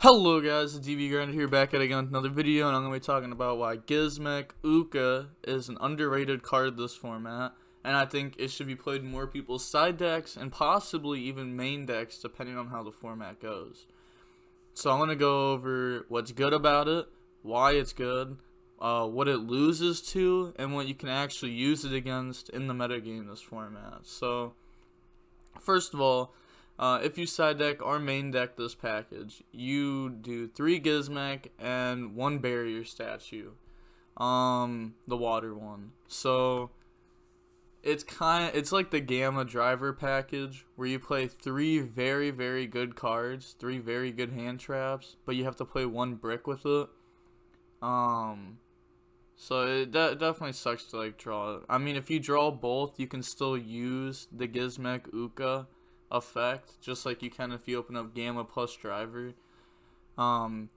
Hello guys, it's DB Grinder here back at again with another video, and I'm going to be talking about why Gizmek Uka is an underrated card this format, and I think it should be played in more people's side decks and possibly even main decks depending on how the format goes. So I'm going to go over what's good about it, why it's good, what it loses to, and what you can actually use it against in the metagame this format. So first of all, if you side deck or main deck this package, you do 3 Gizmek and 1 barrier statue, the water one. So it's like the Gamma driver package where you play 3 very, very good cards, 3 very good hand traps, but you have to play 1 brick with it. So it definitely sucks to like draw it. I mean, if you draw both, you can still use the Gizmek Uka effect, just like you can if you open up Gamma plus driver. But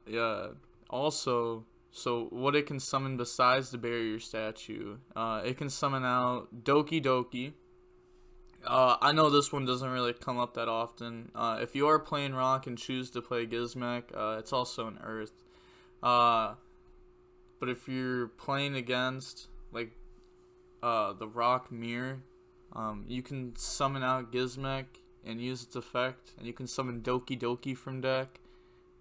yeah, also, so what it can summon besides the barrier statue, it can summon out Doki Doki. I know this one doesn't really come up that often. If you are playing rock and choose to play Gizmek, it's also an earth. But if you're playing against like the rock mirror, you can summon out Gizmek and use its effect, and you can summon Doki Doki from deck.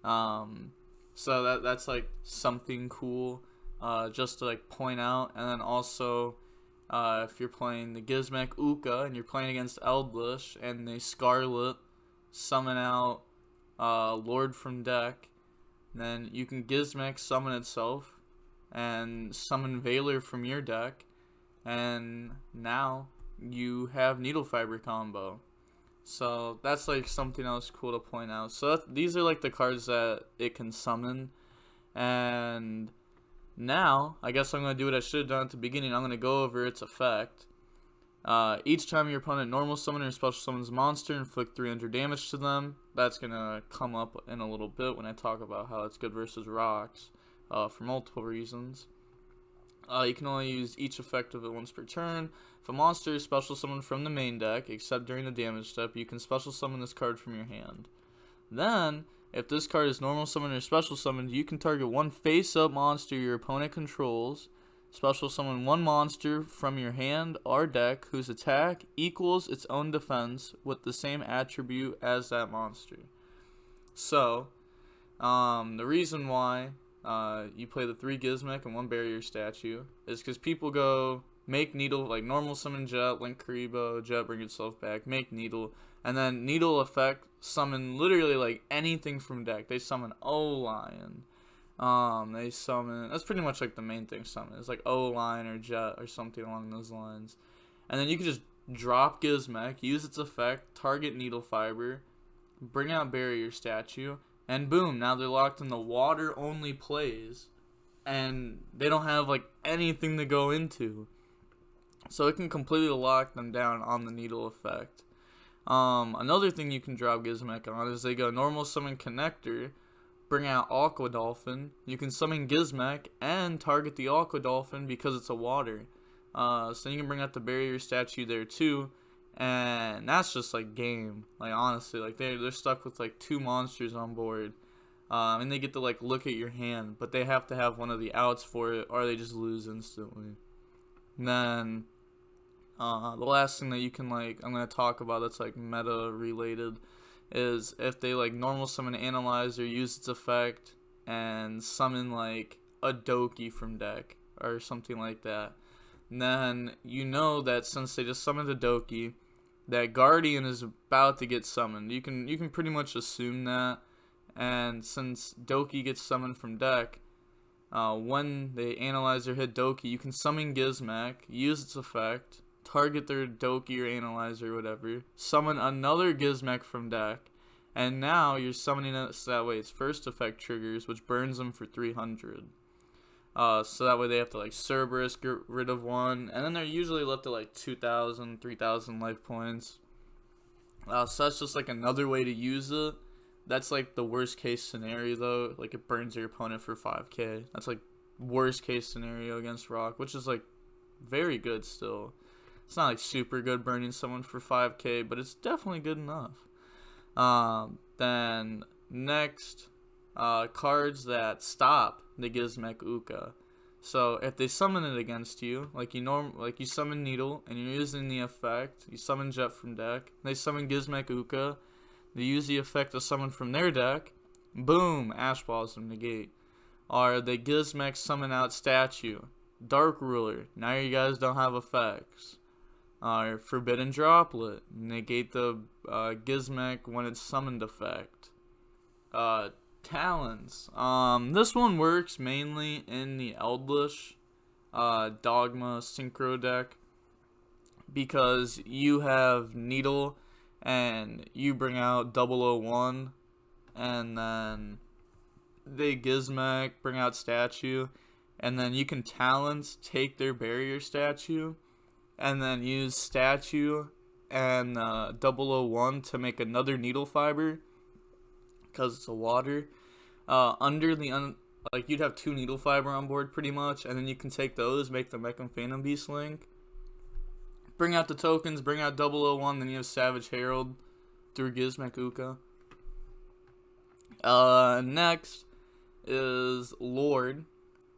So that's like something cool, just to like point out. And then also, if you're playing the Gizmek Uka and you're playing against Eldlish and they Scarlet summon out Lord from deck, then you can Gizmek summon itself and summon Valor from your deck, and now you have Needle Fiber combo. So that's like something else cool to point out. So these are like the cards that it can summon. And now I guess I'm going to do what I should have done at the beginning. I'm going to go over its effect. Each time your opponent normal summon or special summons a monster, inflict 300 damage to them. That's going to come up in a little bit when I talk about how it's good versus rocks, for multiple reasons. You can only use each effect of it once per turn. If a monster is special summoned from the main deck, except during the damage step, you can special summon this card from your hand. Then, if this card is normal summoned or special summoned, you can target 1 face-up monster your opponent controls, special summon 1 monster from your hand or deck whose attack equals its own defense with the same attribute as that monster. So, the reason why you play the 3 Gizmek and 1 barrier statue is because people go make Needle, like normal summon Jet, Link Karibo, Jet bring itself back, make Needle, and then Needle effect summon literally like anything from deck. They summon O-Lion, they summon, that's pretty much like the main thing summon, it's like O-Lion or Jet or something along those lines. And then you can just drop Gizmek, use its effect, target Needle Fiber, bring out barrier statue, and boom, now they're locked in the water only plays, and they don't have like anything to go into. So it can completely lock them down on the Needle effect. Another thing you can drop Gizmek on is they go normal summon Connector, bring out Aqua Dolphin. You can summon Gizmek and target the Aqua Dolphin because it's a water. So you can bring out the barrier statue there too. And that's just like game. Like honestly, like they're stuck with like 2 monsters on board. And they get to like look at your hand, but they have to have one of the outs for it or they just lose instantly. And then the last thing that you can like I'm gonna talk about that's like meta related is if they like normal summon Analyzer, use its effect, and summon like a Doki from deck or something like that. And then you know that since they just summoned a Doki, that Guardian is about to get summoned. You can pretty much assume that. And since Doki gets summoned from deck, when the Analyzer hit Doki, you can summon Gizmek, use its effect, target their Doki or Analyzer or whatever, summon another Gizmek from deck, and now you're summoning it so that way its first effect triggers, which burns them for 300. So that way they have to like Cerberus, get rid of 1, and then they're usually left at like 2,000, 3,000 life points. So that's just like another way to use it. That's like the worst case scenario though, like it burns your opponent for 5k. That's like worst case scenario against rock, which is like very good still. It's not like super good burning someone for 5k, but it's definitely good enough. Then next, cards that stop the Gizmek Uka. So if they summon it against you, like you summon Needle and you're using the effect, you summon Jet from deck. They summon Gizmek Uka. They use the effect to summon from their deck. Boom, Ash Balls them negate. Or they Gizmek summon out Statue, Dark Ruler. Now you guys don't have effects. Forbidden Droplet, negate the Gizmek when it's summoned effect. Talons. This one works mainly in the Eldlish Dogma Synchro deck because you have Needle and you bring out 001 and then they Gizmek, bring out Statue, and then you can Talons, take their barrier statue, and then use Statue and 001 to make another Needle Fiber, because it's a water. Like you'd have 2 Needle Fiber on board pretty much, and then you can take those, make the Mech and Phantom Beast link, bring out the tokens, bring out 001, then you have Savage Herald through Gizmek Uka. Next is Lord.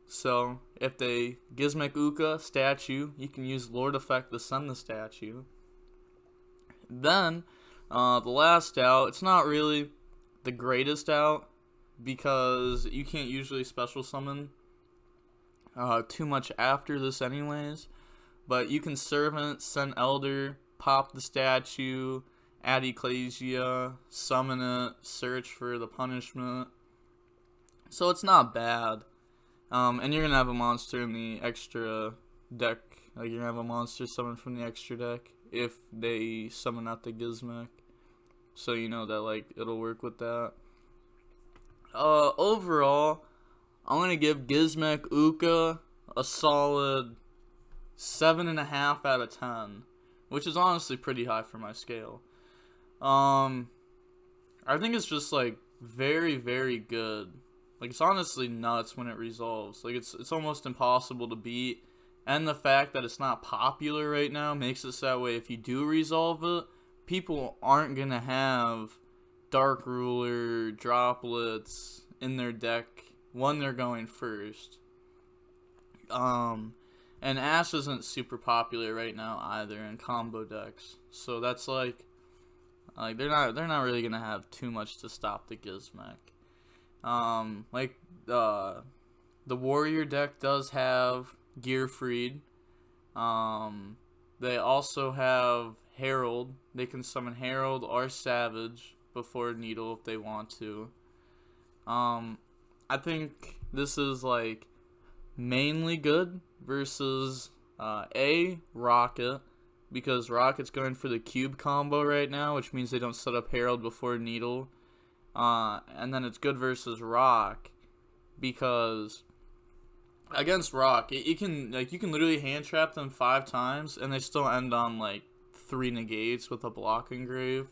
So if they Gizmek Uka Statue, you can use Lord effect to send the statue. Then the last out, it's not really the greatest out because you can't usually special summon too much after this anyways, but you can Servant, send Elder, pop the statue, add Ecclesia, summon it, search for the punishment. So it's not bad. And you're going to have a monster in the extra deck. Like, you're going to have a monster summoned from the extra deck if they summon out the Gizmek. So you know that, like, it'll work with that. Overall, I'm going to give Gizmek Uka a solid 7.5 out of 10. Which is honestly pretty high for my scale. I think it's just, like, very, very good. Like, it's honestly nuts when it resolves. Like, it's almost impossible to beat. And the fact that it's not popular right now makes it that way. If you do resolve it, people aren't going to have Dark Ruler, Droplets in their deck when they're going first. And Ash isn't super popular right now either in combo decks. So that's like they're not really going to have too much to stop the Gizmek. The Warrior deck does have Gearfried. They also have Herald. They can summon Herald or Savage before Needle if they want to. I think this is like mainly good versus Rocket, because Rocket's going for the cube combo right now, which means they don't set up Herald before Needle. And then it's good versus Rock because against Rock, you can literally hand trap them 5 times and they still end on like 3 negates with a block engrave.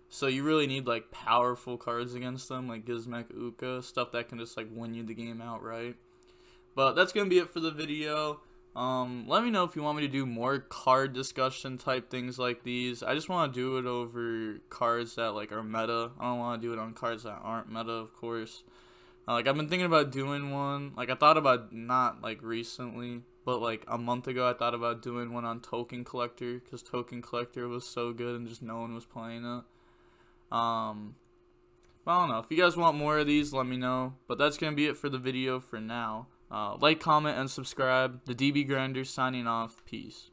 So you really need like powerful cards against them, like Gizmek Uka, stuff that can just like win you the game outright. But that's gonna be it for the video. Let me know if you want me to do more card discussion type things like these. I just want to do it over cards that like are meta. I don't want to do it on cards that aren't meta, of course. Like, I've been thinking about doing one. Like, I thought about, not like recently, but like a month ago I thought about doing one on Token Collector, because Token Collector was so good and just no one was playing it. But I don't know. If you guys want more of these, let me know. But that's going to be it for the video for now. Like, comment, and subscribe. The DB Grinder signing off. Peace.